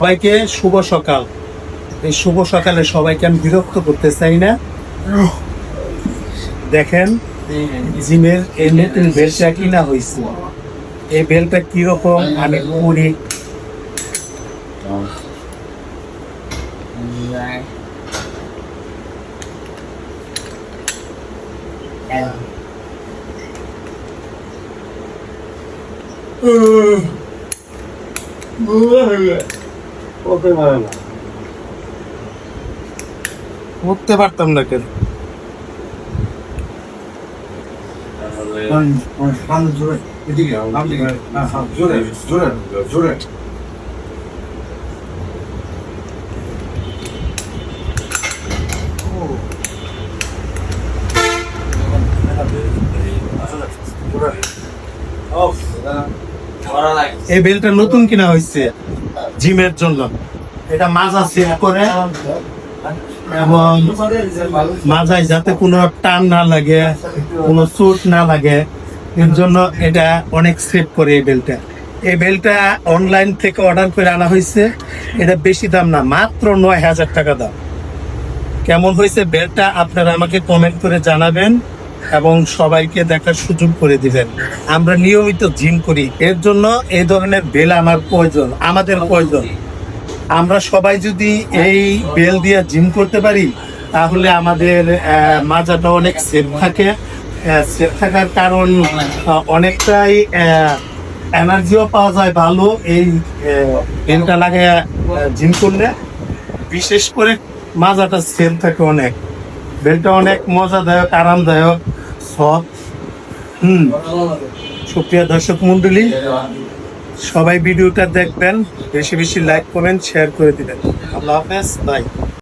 সবাইকে শুভ সকাল। এই শুভ সকালে সবাইকে আমি বিরক্ত করতে চাই না। দেখেন জিমের এই নতুন বেলটা কিনা হয়েছে। এই বেলটা কিরকম আমি করি উঠতে পারতাম না কেন? এই বেলটা নতুন কিনা হয়েছে জিমের জন্য। এটা মাজা সেট করে এবং মাজায় যাতে কোনো টান না লাগে, কোনো চোট না লাগে, এর জন্য এটা অনেক সেভ করে এই বেলটা। এই বেলটা অনলাইন থেকে অর্ডার করে আনা হয়েছে। এটা বেশি দাম না, মাত্র ৯,০০০ টাকা দাম। কেমন হয়েছে বেলটা আপনারা আমাকে কমেন্ট করে জানাবেন এবং সবাইকে দেখার সুযোগ করে দিবেন। আমরা নিয়মিত জিম করি, এর জন্য এই ধরনের বেল আমাদের প্রয়োজন। আমরা সবাই যদি এই বেল দিয়ে জিম করতে পারি তাহলে আমাদের মাজাটা অনেক সেফ থাকে। সেফ থাকার কারণ অনেকটাই এনার্জিও পাওয়া যায় ভালো এই বেলটা লাগে জিম করলে। বিশেষ করে মাজাটা সেফ থাকে অনেক। বেলটা অনেক মজাদায়ক, আরামদায়ক, সফট। সুপ্রিয় দর্শক মন্ডলী, সবাই ভিডিওটা দেখবেন, বেশি বেশি লাইক কমেন্ট শেয়ার করে দিবেন। আল্লাহ হাফেজ, বাই।